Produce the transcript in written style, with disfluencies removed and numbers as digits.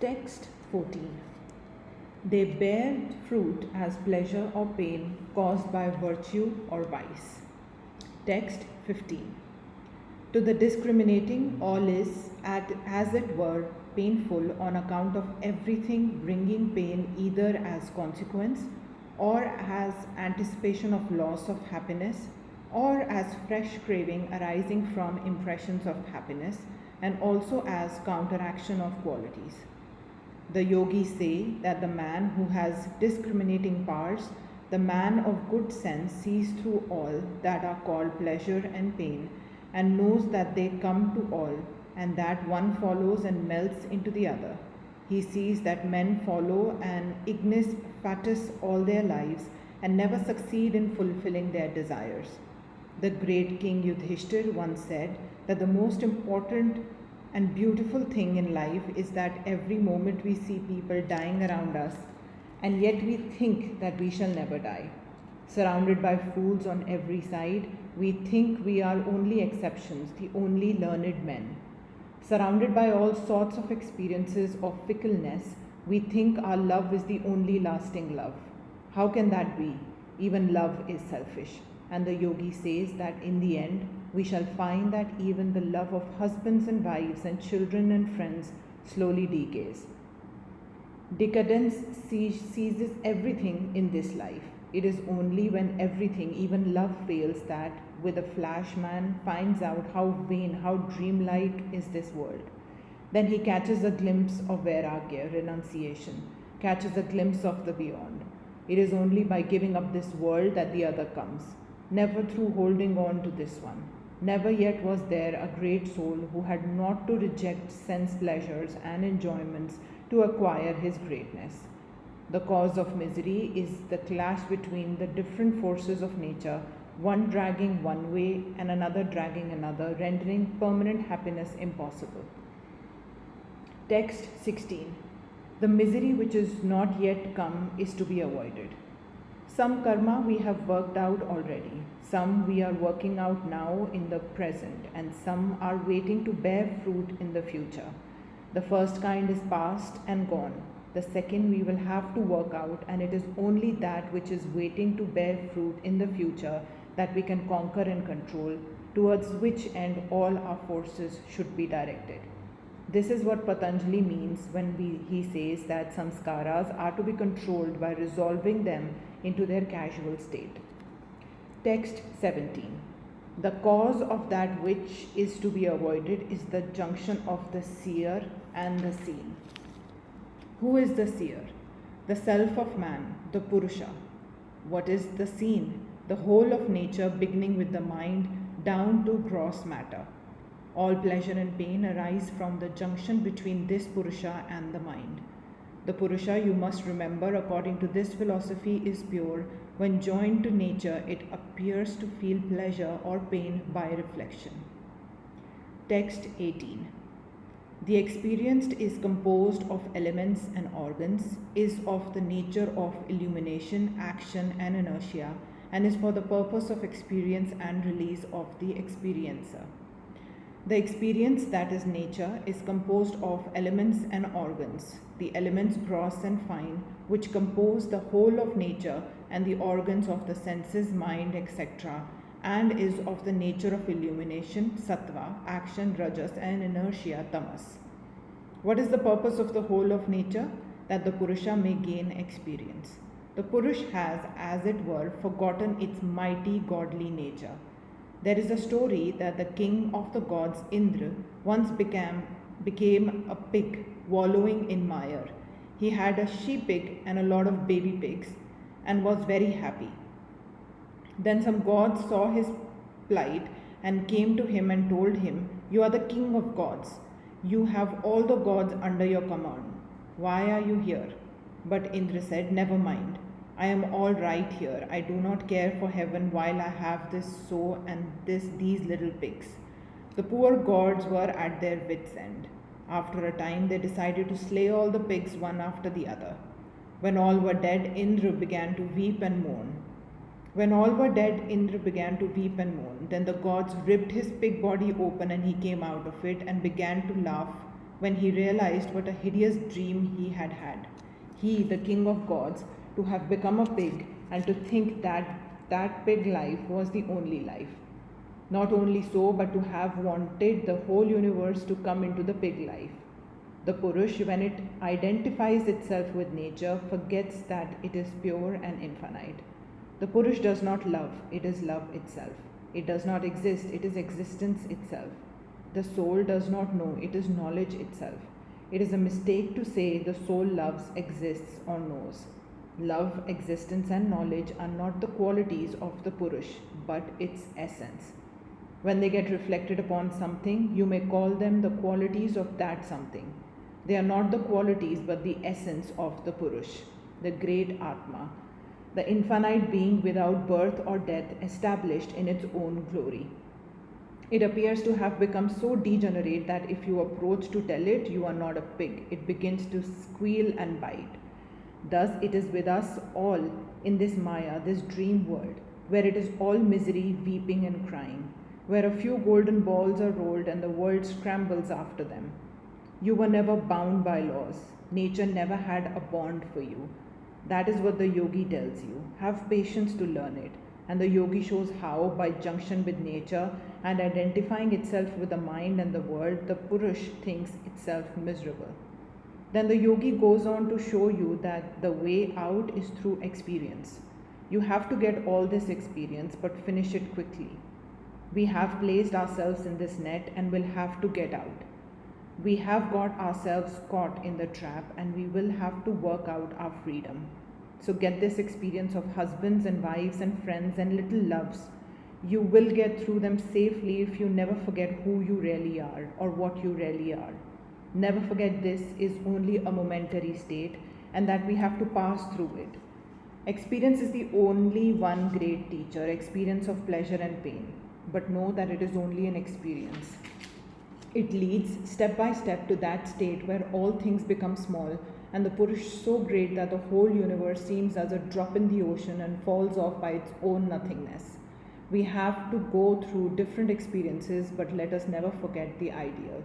Text 14. They bear fruit as pleasure or pain caused by virtue or vice. Text 15. To the discriminating, all is, as it were, painful on account of everything bringing pain either as consequence or as anticipation of loss of happiness or as fresh craving arising from impressions of happiness and also as counteraction of qualities. The yogis say that the man who has discriminating powers, the man of good sense, sees through all that are called pleasure and pain and knows that they come to all and that one follows and melts into the other. He sees that men follow an ignis fatuus all their lives and never succeed in fulfilling their desires. The great King Yudhishthir once said that the most important and beautiful thing in life is that every moment we see people dying around us, and yet we think that we shall never die. Surrounded by fools on every side, we think we are only exceptions, the only learned men. Surrounded by all sorts of experiences of fickleness, we think our love is the only lasting love. How can that be? Even love is selfish. And the yogi says that in the end, we shall find that even the love of husbands and wives and children and friends slowly decays. Decadence seizes everything in this life. It is only when everything, even love, fails that, with a flash, man finds out how vain, how dreamlike is this world. Then he catches a glimpse of vairagya, renunciation, catches a glimpse of the beyond. It is only by giving up this world that the other comes, never through holding on to this one. Never yet was there a great soul who had not to reject sense pleasures and enjoyments to acquire his greatness. The cause of misery is the clash between the different forces of nature, one dragging one way and another dragging another, rendering permanent happiness impossible. Text 16. The misery which is not yet come is to be avoided. Some karma we have worked out already, some we are working out now in the present, and some are waiting to bear fruit in the future. The first kind is past and gone. The second we will have to work out, and it is only that which is waiting to bear fruit in the future that we can conquer and control, towards which end all our forces should be directed. This is what Patanjali means when he says that samskaras are to be controlled by resolving them into their casual state. Text 17. The cause of that which is to be avoided is the junction of the seer and the seen. Who is the seer? The self of man, the Purusha. What is the seen? The whole of nature, beginning with the mind down to gross matter. All pleasure and pain arise from the junction between this Purusha and the mind. The Purusha, you must remember, according to this philosophy, is pure. When joined to nature, it appears to feel pleasure or pain by reflection. Text 18. The experienced is composed of elements and organs, is of the nature of illumination, action, and inertia, and is for the purpose of experience and release of the experiencer. The experience, that is nature, is composed of elements and organs, the elements gross and fine, which compose the whole of nature, and the organs of the senses, mind, etc., and is of the nature of illumination, sattva, action, rajas, and inertia, tamas. What is the purpose of the whole of nature? That the Purusha may gain experience. The Purush has, as it were, forgotten its mighty godly nature. There is a story that the king of the gods, Indra, once became a pig wallowing in mire. He had a she-pig and a lot of baby pigs and was very happy. Then some gods saw his plight and came to him and told him, "You are the king of gods. You have all the gods under your command. Why are you here?" But Indra said, "Never mind. I am all right here. I do not care for heaven while I have this sow and these little pigs." The poor gods were at their wits' end. After a time, they decided to slay all the pigs one after the other. When all were dead, Indra began to weep and moan. Then the gods ripped his pig body open and he came out of it and began to laugh when he realized what a hideous dream he had had. He, the king of gods, to have become a pig and to think that that pig life was the only life. Not only so, but to have wanted the whole universe to come into the pig life. The Purush, when it identifies itself with nature, forgets that it is pure and infinite. The Purush does not love, it is love itself. It does not exist, it is existence itself. The soul does not know, it is knowledge itself. It is a mistake to say the soul loves, exists, or knows. Love, existence, and knowledge are not the qualities of the Purush, but its essence. When they get reflected upon something, you may call them the qualities of that something. They are not the qualities but the essence of the Purush, the great Atma, the infinite being without birth or death, established in its own glory. It appears to have become so degenerate that if you approach to tell it you are not a pig, it begins to squeal and bite. Thus it is with us all in this Maya, this dream world, where it is all misery, weeping and crying, where a few golden balls are rolled and the world scrambles after them. You were never bound by laws. Nature never had a bond for you. That is what the yogi tells you. Have patience to learn it. And the yogi shows how, by junction with nature and identifying itself with the mind and the world, the Purush thinks itself miserable. Then the yogi goes on to show you that the way out is through experience. You have to get all this experience, but finish it quickly. We have placed ourselves in this net and will have to get out. We have got ourselves caught in the trap and we will have to work out our freedom. So get this experience of husbands and wives and friends and little loves. You will get through them safely if you never forget who you really are or what you really are. Never forget this is only a momentary state and that we have to pass through it. Experience is the only one great teacher, experience of pleasure and pain. But know that it is only an experience. It leads step by step to that state where all things become small and the Purush so great that the whole universe seems as a drop in the ocean and falls off by its own nothingness. We have to go through different experiences, but let us never forget the ideal.